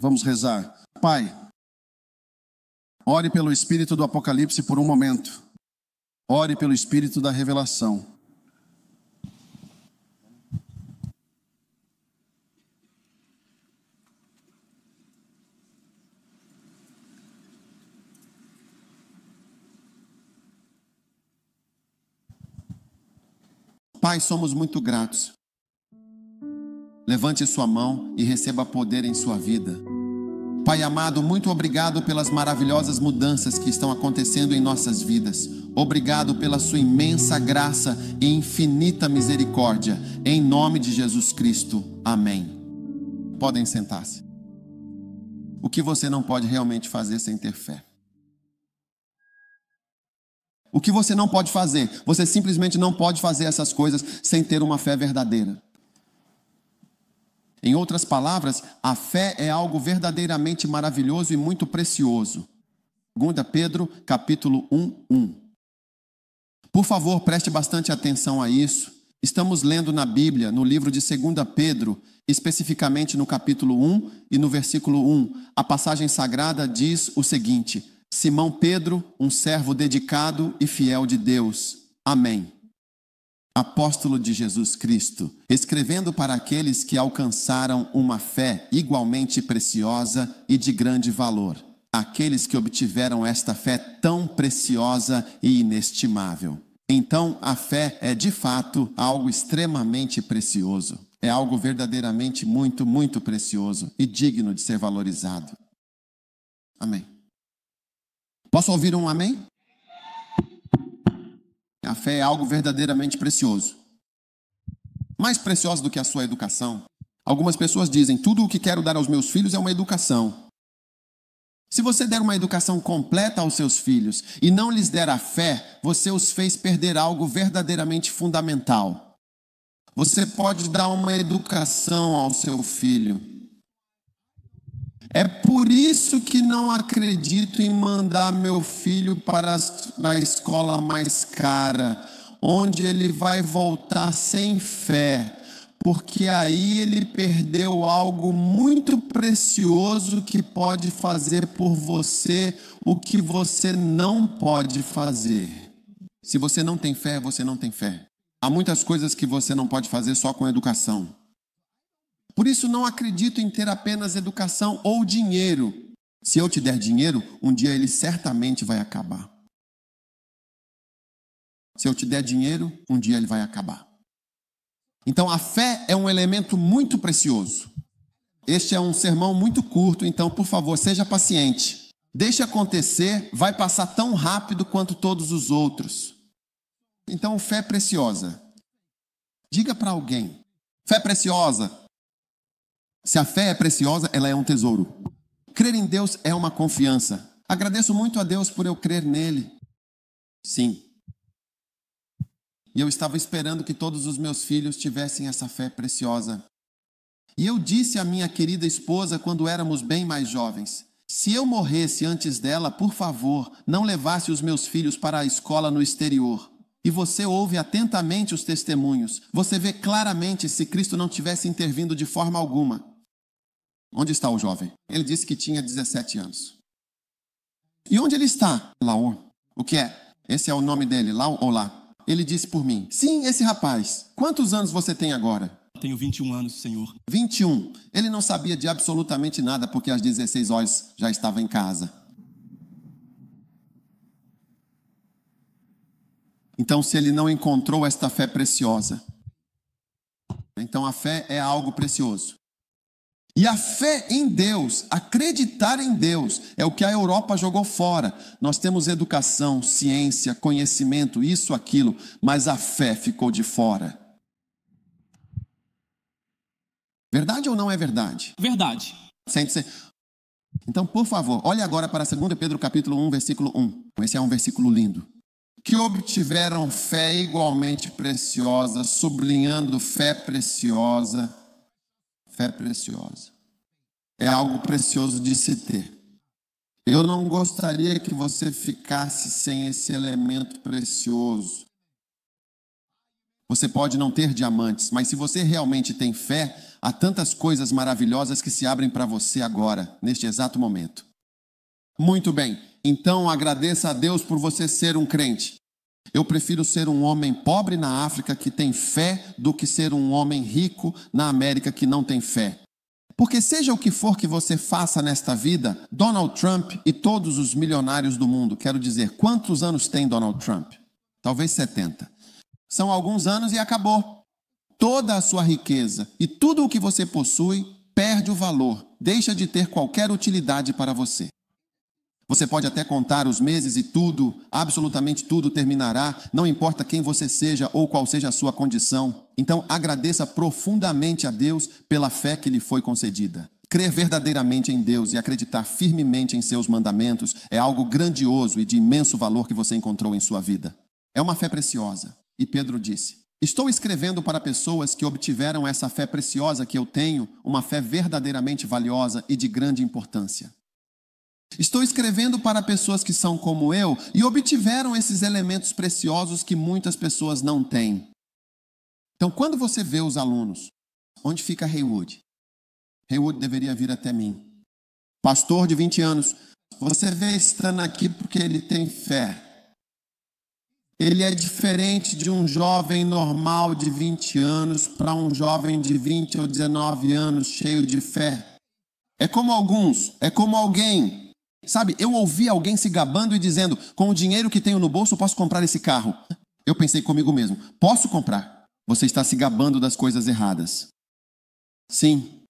Vamos rezar. Pai, ore pelo espírito do Apocalipse por um momento. Ore pelo espírito da revelação. Pai, somos muito gratos. Levante sua mão e receba poder em sua vida. Pai amado, muito obrigado pelas maravilhosas mudanças que estão acontecendo em nossas vidas. Obrigado pela sua imensa graça e infinita misericórdia. Em nome de Jesus Cristo. Amém. Podem sentar-se. O que você não pode realmente fazer sem ter fé? O que você não pode fazer? Você simplesmente não pode fazer essas coisas sem ter uma fé verdadeira. Em outras palavras, a fé é algo verdadeiramente maravilhoso e muito precioso. 2 Pedro, capítulo 1:1. Por favor, preste bastante atenção a isso. Estamos lendo na Bíblia, no livro de 2 Pedro, especificamente no capítulo 1 e no versículo 1. A passagem sagrada diz o seguinte: Simão Pedro, um servo dedicado e fiel de Deus. Amém. Apóstolo de Jesus Cristo, escrevendo para aqueles que alcançaram uma fé igualmente preciosa e de grande valor, aqueles que obtiveram esta fé tão preciosa e inestimável. Então, a fé é de fato algo extremamente precioso. É algo verdadeiramente muito, muito precioso e digno de ser valorizado. Amém. Posso ouvir um amém? A fé é algo verdadeiramente precioso. Mais precioso do que a sua educação. Algumas pessoas dizem, tudo o que quero dar aos meus filhos é uma educação. Se você der uma educação completa aos seus filhos e não lhes der a fé, você os fez perder algo verdadeiramente fundamental. Você pode dar uma educação ao seu filho. É por isso que não acredito em mandar meu filho para a escola mais cara, onde ele vai voltar sem fé, porque aí ele perdeu algo muito precioso que pode fazer por você o que você não pode fazer. Se você não tem fé, você não tem fé. Há muitas coisas que você não pode fazer só com educação. Por isso não acredito em ter apenas educação ou dinheiro. Se eu te der dinheiro, um dia ele certamente vai acabar. Se eu te der dinheiro, um dia ele vai acabar. Então a fé é um elemento muito precioso. Este é um sermão muito curto, então por favor, seja paciente. Deixe acontecer, vai passar tão rápido quanto todos os outros. Então fé preciosa. Diga para alguém, fé preciosa. Se a fé é preciosa, ela é um tesouro. Crer em Deus é uma confiança. Agradeço muito a Deus por eu crer nele. Sim. E eu estava esperando que todos os meus filhos tivessem essa fé preciosa. E eu disse à minha querida esposa quando éramos bem mais jovens, se eu morresse antes dela, por favor, não levasse os meus filhos para a escola no exterior. E você ouve atentamente os testemunhos. Você vê claramente se Cristo não tivesse intervindo de forma alguma. Onde está o jovem? Ele disse que tinha 17 anos. E onde ele está? Laor. O que é? Esse é o nome dele, lá ou lá? Ele disse por mim. Sim, esse rapaz. Quantos anos você tem agora? Tenho 21 anos, Senhor. 21. Ele não sabia de absolutamente nada, porque às 16 horas já estava em casa. Então, se ele não encontrou esta fé preciosa, então a fé é algo precioso. E a fé em Deus, acreditar em Deus, é o que a Europa jogou fora. Nós temos educação, ciência, conhecimento, isso, aquilo, mas a fé ficou de fora. Verdade ou não é verdade? Verdade. Sente-se. Então, por favor, olhe agora para 2 Pedro capítulo 1, versículo 1. Esse é um versículo lindo. Que obtiveram fé igualmente preciosa, sublinhando fé preciosa. Fé preciosa. É algo precioso de se ter. Eu não gostaria que você ficasse sem esse elemento precioso. Você pode não ter diamantes, mas se você realmente tem fé, Há tantas coisas maravilhosas que se abrem para você agora, neste exato momento. Muito bem, então agradeça a Deus por você ser um crente. Eu prefiro ser um homem pobre na África que tem fé do que ser um homem rico na América que não tem fé. Porque seja o que for que você faça nesta vida, Donald Trump e todos os milionários do mundo, quero dizer, quantos anos tem Donald Trump? Talvez 70. São alguns anos e acabou. Toda a sua riqueza e tudo o que você possui perde o valor, deixa de ter qualquer utilidade para você. Você pode até contar os meses e tudo, absolutamente tudo terminará, não importa quem você seja ou qual seja a sua condição. Então agradeça profundamente a Deus pela fé que lhe foi concedida. Crer verdadeiramente em Deus e acreditar firmemente em seus mandamentos é algo grandioso e de imenso valor que você encontrou em sua vida. É uma fé preciosa. E Pedro disse: estou escrevendo para pessoas que obtiveram essa fé preciosa que eu tenho, uma fé verdadeiramente valiosa e de grande importância. Estou escrevendo para pessoas que são como eu e obtiveram esses elementos preciosos que muitas pessoas não têm. Então, quando você vê os alunos, onde fica Haywood? Haywood deveria vir até mim. Pastor de 20 anos, você vê estando aqui porque ele tem fé. Ele é diferente de um jovem normal de 20 anos para um jovem de 20 ou 19 anos cheio de fé. É como alguém. Sabe, eu ouvi alguém se gabando e dizendo, com o dinheiro que tenho no bolso, eu posso comprar esse carro. Eu pensei comigo mesmo, posso comprar? Você está se gabando das coisas erradas. Sim.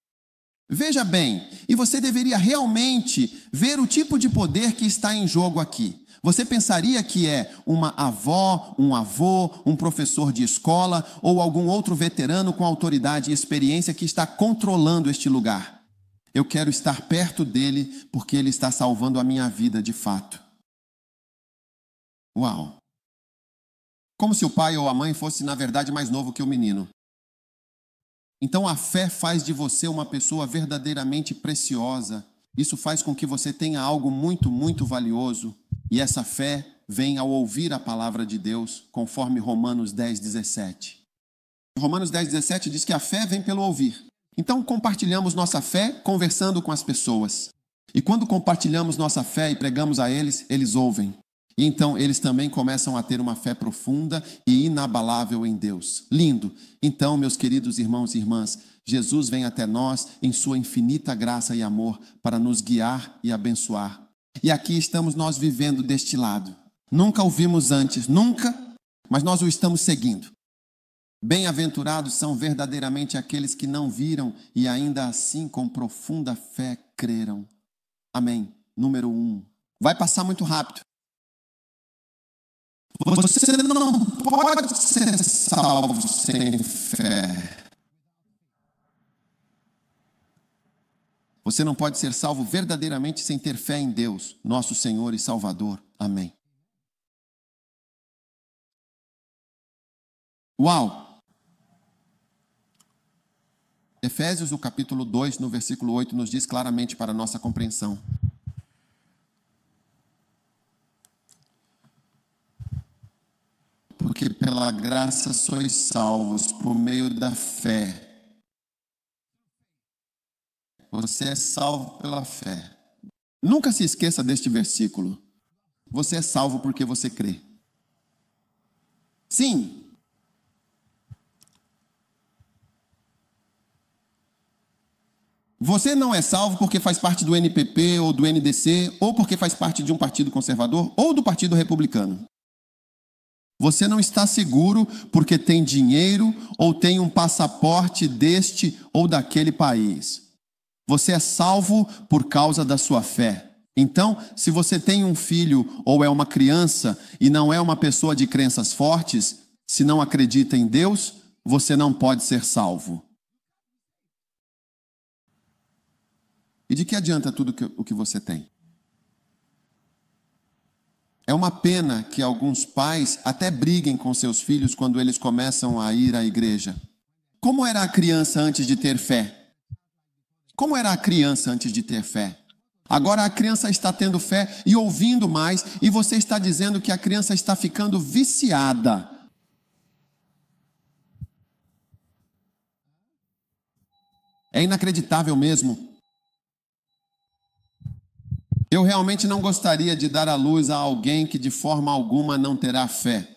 Veja bem, e você deveria realmente ver o tipo de poder que está em jogo aqui. Você pensaria que é uma avó, um avô, um professor de escola ou algum outro veterano com autoridade e experiência que está controlando este lugar. Eu quero estar perto dele porque ele está salvando a minha vida de fato. Uau! Como se o pai ou a mãe fosse, na verdade, mais novo que o menino. Então a fé faz de você uma pessoa verdadeiramente preciosa. Isso faz com que você tenha algo muito, muito valioso. E essa fé vem ao ouvir a palavra de Deus, conforme Romanos 10:17. Romanos 10:17 diz que a fé vem pelo ouvir. Então compartilhamos nossa fé conversando com as pessoas. E quando compartilhamos nossa fé e pregamos a eles, eles ouvem. E então eles também começam a ter uma fé profunda e inabalável em Deus. Lindo! Então, meus queridos irmãos e irmãs, Jesus vem até nós em sua infinita graça e amor para nos guiar e abençoar. E aqui estamos nós vivendo deste lado. Nunca o vimos antes, nunca, mas nós o estamos seguindo. Bem-aventurados são verdadeiramente aqueles que não viram e ainda assim com profunda fé creram. Amém. Número 1. Vai passar muito rápido. Você não pode ser salvo sem fé. Você não pode ser salvo verdadeiramente sem ter fé em Deus, nosso Senhor e Salvador. Amém. Uau! Efésios, o capítulo 2, no versículo 8, nos diz claramente para a nossa compreensão. Porque pela graça sois salvos por meio da fé. Você é salvo pela fé. Nunca se esqueça deste versículo. Você é salvo porque você crê. Sim. Você não é salvo porque faz parte do NPP ou do NDC, ou porque faz parte de um partido conservador ou do partido republicano. Você não está seguro porque tem dinheiro ou tem um passaporte deste ou daquele país. Você é salvo por causa da sua fé. Então, se você tem um filho ou é uma criança e não é uma pessoa de crenças fortes, se não acredita em Deus, você não pode ser salvo. E de que adianta tudo o que você tem? É uma pena que alguns pais até briguem com seus filhos quando eles começam a ir à igreja. Como era a criança antes de ter fé? Como era a criança antes de ter fé? Agora a criança está tendo fé e ouvindo mais, e você está dizendo que a criança está ficando viciada. É inacreditável mesmo. Eu realmente não gostaria de dar à luz a alguém que de forma alguma não terá fé.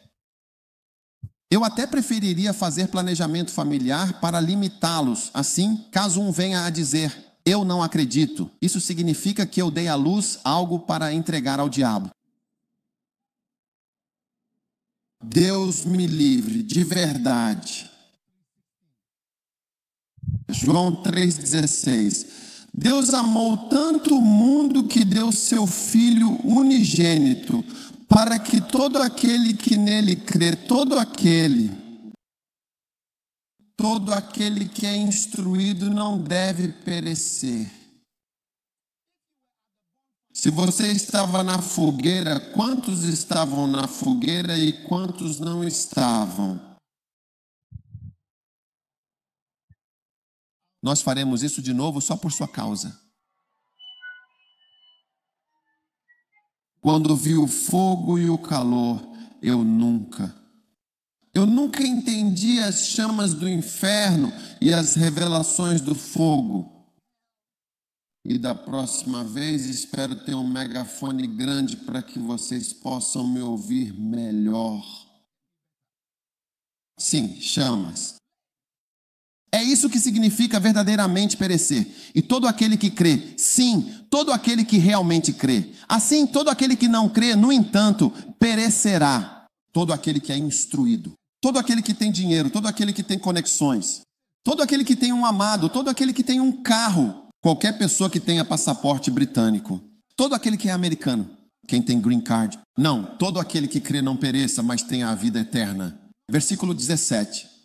Eu até preferiria fazer planejamento familiar para limitá-los. Assim, caso um venha a dizer, eu não acredito, isso significa que eu dei à luz algo para entregar ao diabo. Deus me livre, de verdade. João 3,16. Deus amou tanto o mundo que deu seu Filho unigênito, para que todo aquele que nele crê, todo aquele que é instruído não deve perecer. Se você estava na fogueira, quantos estavam na fogueira e quantos não estavam? Nós faremos isso de novo só por sua causa. Quando vi o fogo e o calor, eu nunca entendi as chamas do inferno e as revelações do fogo. E da próxima vez espero ter um megafone grande para que vocês possam me ouvir melhor. Sim, chamas. É isso que significa verdadeiramente perecer. E todo aquele que crê, sim, todo aquele que realmente crê. Assim, todo aquele que não crê, no entanto, perecerá. Todo aquele que é instruído. Todo aquele que tem dinheiro, todo aquele que tem conexões. Todo aquele que tem um amado, todo aquele que tem um carro. Qualquer pessoa que tenha passaporte britânico. Todo aquele que é americano. Quem tem green card. Não, todo aquele que crê não pereça, mas tenha a vida eterna. Versículo 17.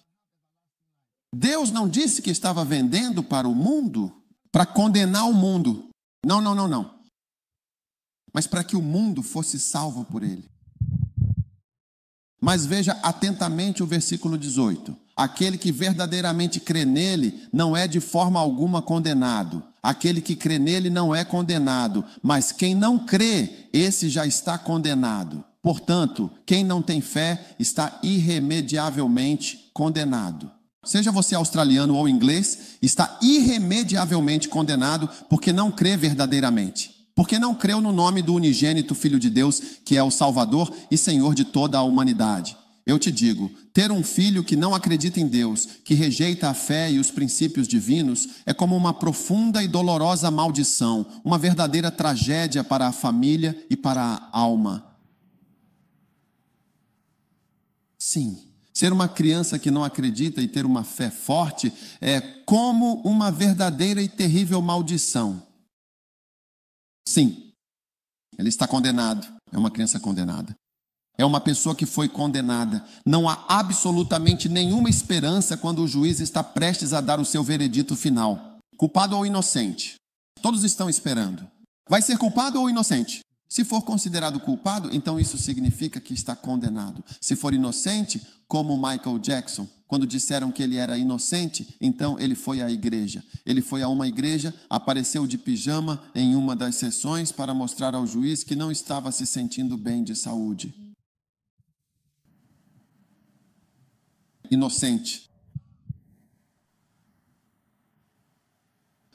Deus não disse que estava vendendo para o mundo, para condenar o mundo. Não. Mas para que o mundo fosse salvo por ele. Mas veja atentamente o versículo 18. Aquele que verdadeiramente crê nele não é de forma alguma condenado. Aquele que crê nele não é condenado. Mas quem não crê, esse já está condenado. Portanto, quem não tem fé está irremediavelmente condenado. Seja você australiano ou inglês, está irremediavelmente condenado porque não crê verdadeiramente. Porque não creu no nome do unigênito Filho de Deus, que é o Salvador e Senhor de toda a humanidade. Eu te digo, ter um filho que não acredita em Deus, que rejeita a fé e os princípios divinos, é como uma profunda e dolorosa maldição, uma verdadeira tragédia para a família e para a alma. Sim. Ser uma criança que não acredita e ter uma fé forte é como uma verdadeira e terrível maldição. Sim, ele está condenado, é uma criança condenada. É uma pessoa que foi condenada. Não há absolutamente nenhuma esperança quando o juiz está prestes a dar o seu veredito final. Culpado ou inocente? Todos estão esperando. Vai ser culpado ou inocente? Se for considerado culpado, então isso significa que está condenado. Se for inocente, como Michael Jackson, quando disseram que ele era inocente, então ele foi à igreja. Ele foi a uma igreja, apareceu de pijama em uma das sessões para mostrar ao juiz que não estava se sentindo bem de saúde. Inocente.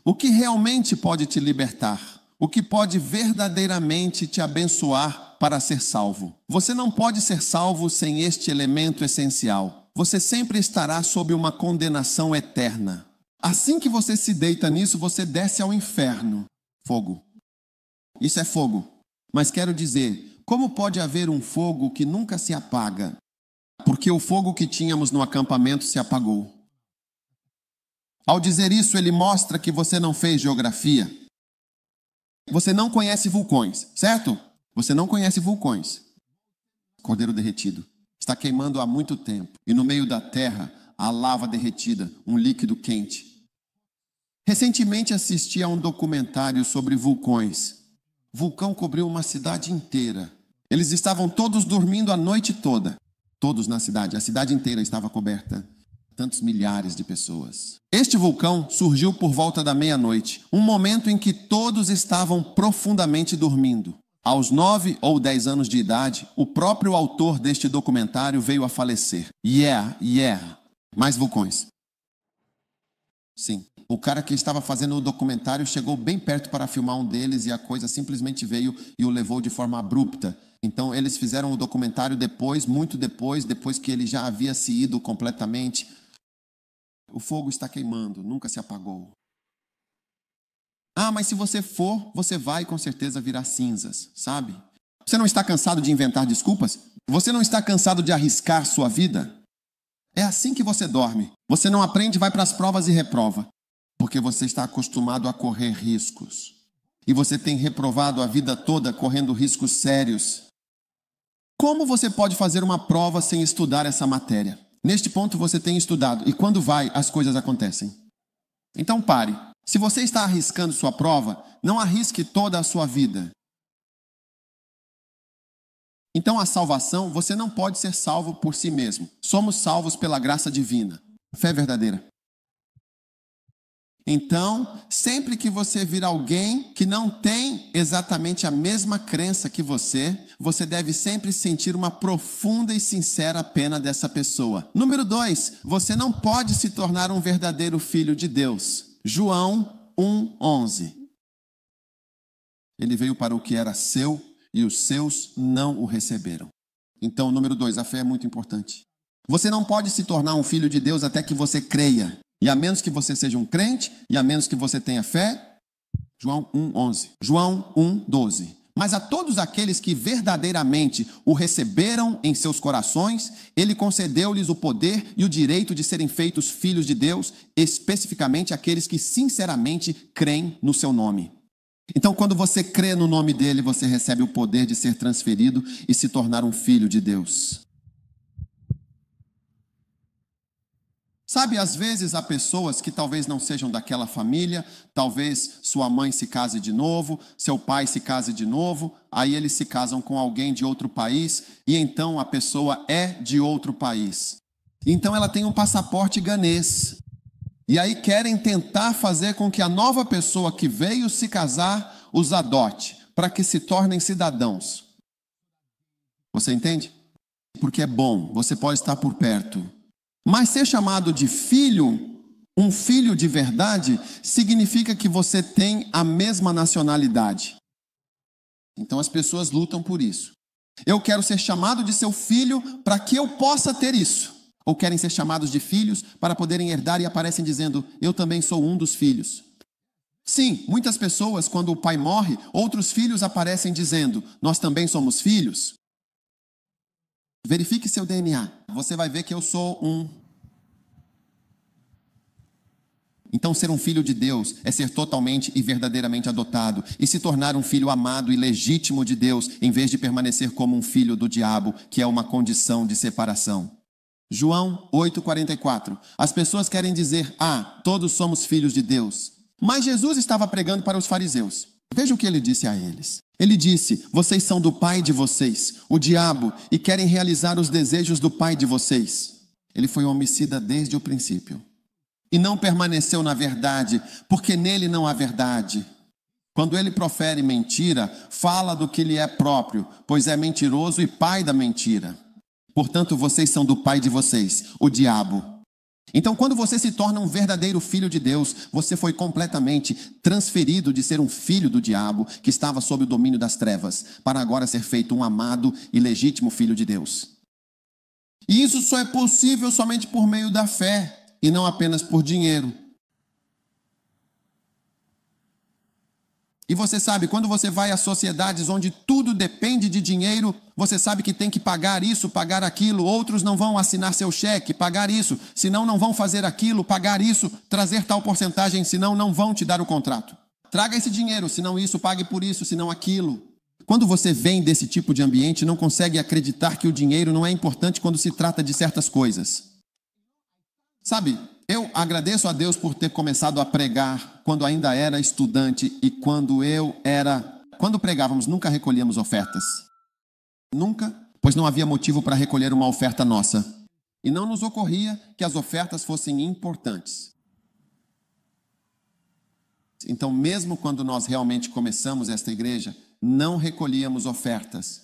O que realmente pode te libertar? O que pode verdadeiramente te abençoar para ser salvo? Você não pode ser salvo sem este elemento essencial. Você sempre estará sob uma condenação eterna. Assim que você se deita nisso, você desce ao inferno. Fogo. Isso é fogo. Mas quero dizer, como pode haver um fogo que nunca se apaga? Porque o fogo que tínhamos no acampamento se apagou. Ao dizer isso, ele mostra que você não fez geografia. Você não conhece vulcões, certo? Você não conhece vulcões. Cordeiro derretido. Está queimando há muito tempo. E no meio da terra, há lava derretida, um líquido quente. Recentemente assisti a um documentário sobre vulcões. Vulcão cobriu uma cidade inteira. Eles estavam todos dormindo a noite toda. Todos na cidade. A cidade inteira estava coberta. Tantos milhares de pessoas. Este vulcão surgiu por volta da meia-noite, um momento em que todos estavam profundamente dormindo. Aos 9 ou 10 anos de idade, o próprio autor deste documentário veio a falecer. Mais vulcões. Sim. O cara que estava fazendo o documentário chegou bem perto para filmar um deles e a coisa simplesmente veio e o levou de forma abrupta. Então eles fizeram o documentário depois, muito depois que ele já havia se ido completamente. O fogo está queimando, nunca se apagou. Ah, mas se você for, você vai com certeza virar cinzas, sabe? Você não está cansado de inventar desculpas? Você não está cansado de arriscar sua vida? É assim que você dorme. Você não aprende, vai para as provas e reprova. Porque você está acostumado a correr riscos. E você tem reprovado a vida toda correndo riscos sérios. Como você pode fazer uma prova sem estudar essa matéria? Neste ponto você tem estudado e quando vai, as coisas acontecem. Então pare. Se você está arriscando sua prova, não arrisque toda a sua vida. Então a salvação, você não pode ser salvo por si mesmo. Somos salvos pela graça divina. Fé verdadeira. Então, sempre que você vir alguém que não tem exatamente a mesma crença que você deve sempre sentir uma profunda e sincera pena dessa pessoa. Número 2, você não pode se tornar um verdadeiro filho de Deus. João 1:11. Ele veio para o que era seu e os seus não o receberam. Então, número 2, a fé é muito importante. Você não pode se tornar um filho de Deus até que você creia. E a menos que você seja um crente, e a menos que você tenha fé, João 1:11. João 1:12. Mas a todos aqueles que verdadeiramente o receberam em seus corações, ele concedeu-lhes o poder e o direito de serem feitos filhos de Deus, especificamente aqueles que sinceramente creem no seu nome. Então, quando você crê no nome dele, você recebe o poder de ser transferido e se tornar um filho de Deus. Sabe, às vezes há pessoas que talvez não sejam daquela família, talvez sua mãe se case de novo, seu pai se case de novo, aí eles se casam com alguém de outro país e então a pessoa é de outro país. Então ela tem um passaporte ganês. E aí querem tentar fazer com que a nova pessoa que veio se casar os adote, para que se tornem cidadãos. Você entende? Porque é bom, você pode estar por perto. Mas ser chamado de filho, um filho de verdade, significa que você tem a mesma nacionalidade. Então as pessoas lutam por isso. Eu quero ser chamado de seu filho para que eu possa ter isso. Ou querem ser chamados de filhos para poderem herdar e aparecem dizendo, eu também sou um dos filhos. Sim, muitas pessoas, quando o pai morre, outros filhos aparecem dizendo, nós também somos filhos. Verifique seu DNA. Você vai ver que eu sou um. Então, ser um filho de Deus é ser totalmente e verdadeiramente adotado e se tornar um filho amado e legítimo de Deus, em vez de permanecer como um filho do diabo, que é uma condição de separação. João 8:44. As pessoas querem dizer, todos somos filhos de Deus. Mas Jesus estava pregando para os fariseus. Veja o que ele disse a eles. Ele disse, vocês são do pai de vocês, o diabo, e querem realizar os desejos do pai de vocês. Ele foi um homicida desde o princípio. E não permaneceu na verdade, porque nele não há verdade. Quando ele profere mentira, fala do que lhe é próprio, pois é mentiroso e pai da mentira. Portanto, vocês são do pai de vocês, o diabo. Então, quando você se torna um verdadeiro filho de Deus, você foi completamente transferido de ser um filho do diabo, que estava sob o domínio das trevas, para agora ser feito um amado e legítimo filho de Deus. E isso só é possível somente por meio da fé, e não apenas por dinheiro. E você sabe, quando você vai a sociedades onde tudo depende de dinheiro, você sabe que tem que pagar isso, pagar aquilo, outros não vão assinar seu cheque, pagar isso, senão não vão fazer aquilo, pagar isso, trazer tal porcentagem, senão não vão te dar o contrato. Traga esse dinheiro, senão isso, pague por isso, senão aquilo. Quando você vem desse tipo de ambiente, não consegue acreditar que o dinheiro não é importante quando se trata de certas coisas. Sabe, eu agradeço a Deus por ter começado a pregar quando ainda era estudante e quando pregávamos, nunca recolhíamos ofertas. Nunca, pois não havia motivo para recolher uma oferta nossa. E não nos ocorria que as ofertas fossem importantes. Então, mesmo quando nós realmente começamos esta igreja, não recolhíamos ofertas.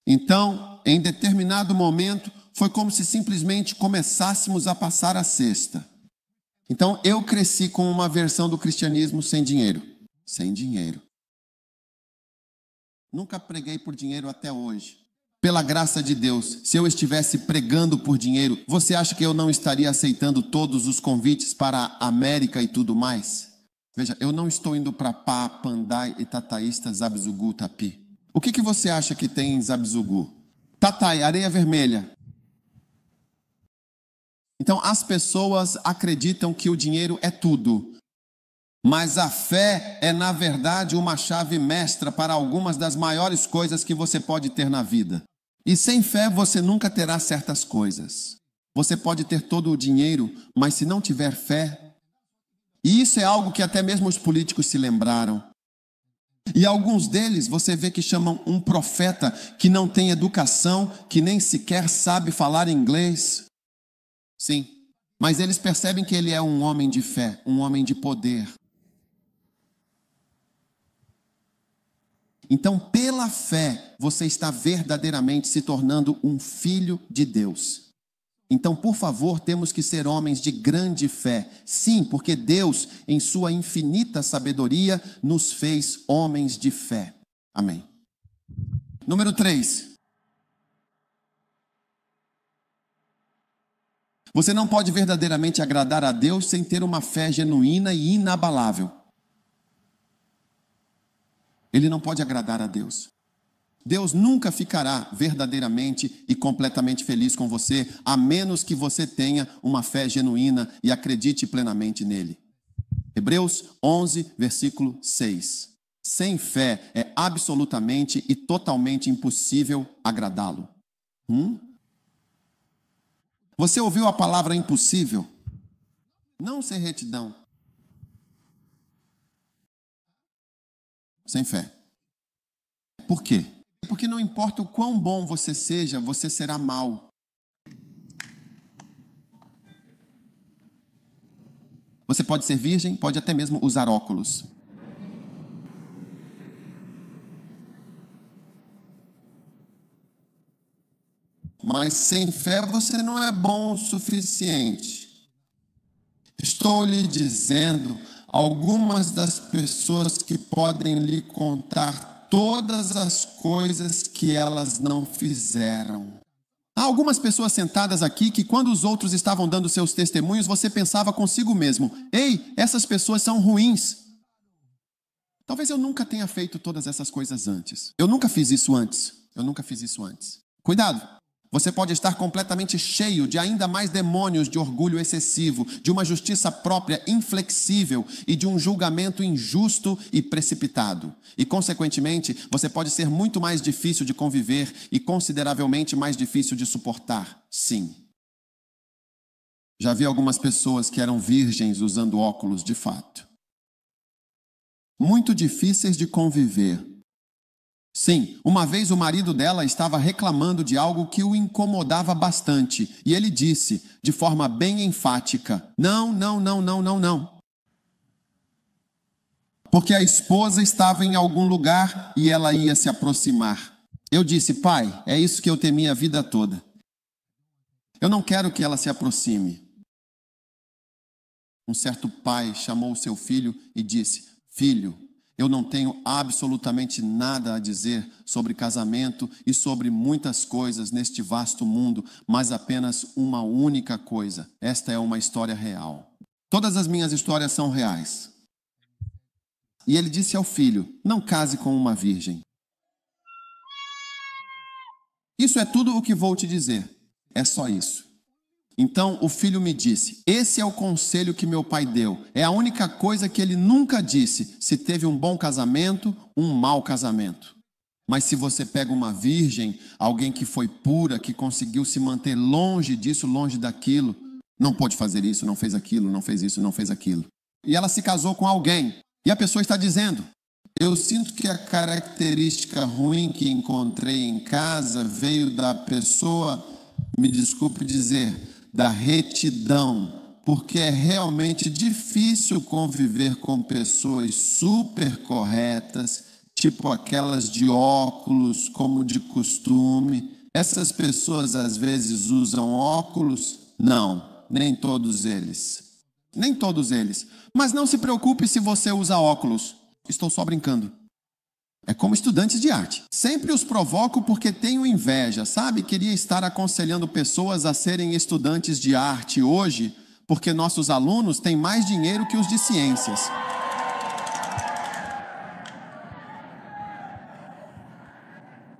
Então, em determinado momento, foi como se simplesmente começássemos a passar a cesta. Então, eu cresci com uma versão do cristianismo sem dinheiro. Sem dinheiro. Nunca preguei por dinheiro até hoje. Pela graça de Deus, se eu estivesse pregando por dinheiro, você acha que eu não estaria aceitando todos os convites para a América e tudo mais? Veja, eu não estou indo para Pá, Pandai, Itataísta, Zabzugu, Tapi. O que você acha que tem em Zabzugu? Tatai, areia vermelha. Então, as pessoas acreditam que o dinheiro é tudo. Mas a fé é, na verdade, uma chave mestra para algumas das maiores coisas que você pode ter na vida. E sem fé você nunca terá certas coisas. Você pode ter todo o dinheiro, mas se não tiver fé... E isso é algo que até mesmo os políticos se lembraram. E alguns deles você vê que chamam um profeta que não tem educação, que nem sequer sabe falar inglês. Sim, mas eles percebem que ele é um homem de fé, um homem de poder. Então, pela fé, você está verdadeiramente se tornando um filho de Deus. Então, por favor, temos que ser homens de grande fé. Sim, porque Deus, em sua infinita sabedoria, nos fez homens de fé. Amém. Número 3. Você não pode verdadeiramente agradar a Deus sem ter uma fé genuína e inabalável. Ele não pode agradar a Deus. Deus nunca ficará verdadeiramente e completamente feliz com você, a menos que você tenha uma fé genuína e acredite plenamente nele. Hebreus 11, versículo 6. Sem fé é absolutamente e totalmente impossível agradá-lo. Você ouviu a palavra impossível? Não sem retidão. Sem fé. Por quê? Porque não importa o quão bom você seja, você será mau. Você pode ser virgem, pode até mesmo usar óculos. Mas sem fé você não é bom o suficiente. Estou lhe dizendo algumas das pessoas que podem lhe contar todas as coisas que elas não fizeram. Há algumas pessoas sentadas aqui que quando os outros estavam dando seus testemunhos, você pensava consigo mesmo: ei, essas pessoas são ruins. Talvez eu nunca tenha feito todas essas coisas antes. Eu nunca fiz isso antes. Cuidado! Você pode estar completamente cheio de ainda mais demônios de orgulho excessivo, de uma justiça própria inflexível e de um julgamento injusto e precipitado. E, consequentemente, você pode ser muito mais difícil de conviver e consideravelmente mais difícil de suportar. Sim. Já vi algumas pessoas que eram virgens usando óculos de fato. Muito difíceis de conviver. Sim, uma vez o marido dela estava reclamando de algo que o incomodava bastante. E ele disse, de forma bem enfática: não. Porque a esposa estava em algum lugar e ela ia se aproximar. Eu disse: pai, é isso que eu temi a vida toda. Eu não quero que ela se aproxime. Um certo pai chamou o seu filho e disse: filho, eu não tenho absolutamente nada a dizer sobre casamento e sobre muitas coisas neste vasto mundo, mas apenas uma única coisa. Esta é uma história real. Todas as minhas histórias são reais. E ele disse ao filho: não case com uma virgem. Isso é tudo o que vou te dizer. É só isso. Então o filho me disse: esse é o conselho que meu pai deu. É a única coisa que ele nunca disse se teve um bom casamento, um mau casamento. Mas se você pega uma virgem, alguém que foi pura, que conseguiu se manter longe disso, longe daquilo, não pôde fazer isso, não fez aquilo, não fez isso, não fez aquilo. E ela se casou com alguém. E a pessoa está dizendo: eu sinto que a característica ruim que encontrei em casa veio da pessoa, me desculpe dizer, da retidão, porque é realmente difícil conviver com pessoas super corretas, tipo aquelas de óculos, como de costume. Essas pessoas às vezes usam óculos? Não, nem todos eles. Nem todos eles. Mas não se preocupe se você usa óculos. Estou só brincando. É como estudantes de arte. Sempre os provoco porque tenho inveja, sabe? Queria estar aconselhando pessoas a serem estudantes de arte hoje, porque nossos alunos têm mais dinheiro que os de ciências.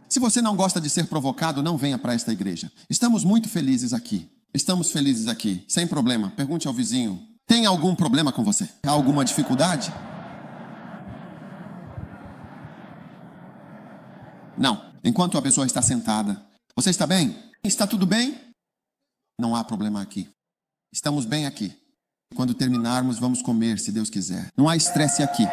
Se você não gosta de ser provocado, não venha para esta igreja. Estamos muito felizes aqui. Estamos felizes aqui, sem problema. Pergunte ao vizinho. Tem algum problema com você? Há alguma dificuldade? Não. Enquanto a pessoa está sentada. Você está bem? Está tudo bem? Não há problema aqui. Estamos bem aqui. Quando terminarmos, vamos comer, se Deus quiser. Não há estresse aqui.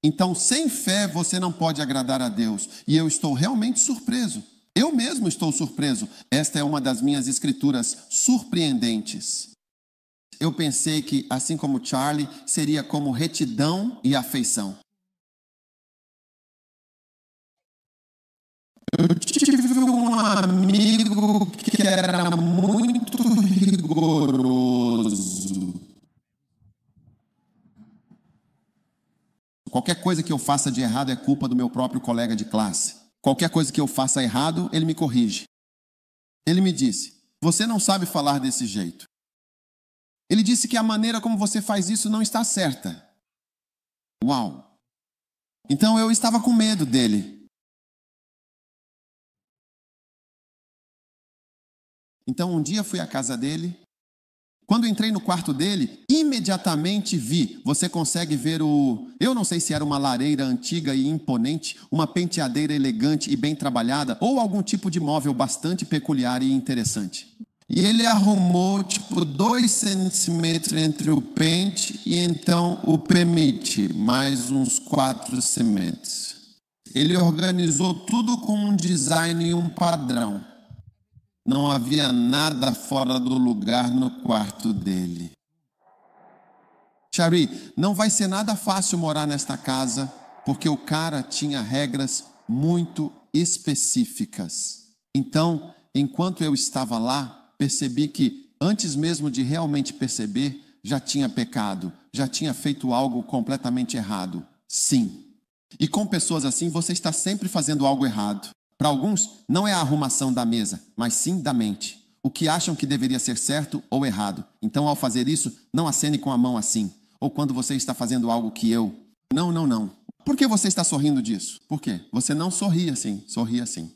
Então, sem fé, você não pode agradar a Deus. E eu estou realmente surpreso. Eu mesmo estou surpreso. Esta é uma das minhas escrituras surpreendentes. Eu pensei que, assim como Charlie, seria como retidão e afeição. Eu tive um amigo que era muito rigoroso. Qualquer coisa que eu faça de errado é culpa do meu próprio colega de classe. Qualquer coisa que eu faça errado, ele me corrige. Ele me disse, você não sabe falar desse jeito. Ele disse que a maneira como você faz isso não está certa. Uau! Então eu estava com medo dele. Então um dia fui à casa dele. Quando entrei no quarto dele, imediatamente vi. Você consegue ver eu não sei se era uma lareira antiga e imponente, uma penteadeira elegante e bem trabalhada, ou algum tipo de móvel bastante peculiar e interessante. E ele arrumou, 2 centímetros entre o pente e então o permite, mais uns 4 centímetros. Ele organizou tudo com um design e um padrão. Não havia nada fora do lugar no quarto dele. Shari, não vai ser nada fácil morar nesta casa, porque o cara tinha regras muito específicas. Então, enquanto eu estava lá, percebi que, antes mesmo de realmente perceber, já tinha pecado, já tinha feito algo completamente errado. Sim. E com pessoas assim, você está sempre fazendo algo errado. Para alguns, não é a arrumação da mesa, mas sim da mente. O que acham que deveria ser certo ou errado. Então, ao fazer isso, não acene com a mão assim. Ou quando você está fazendo algo que eu... Não. Por que você está sorrindo disso? Por quê? Você não sorri assim, sorri assim.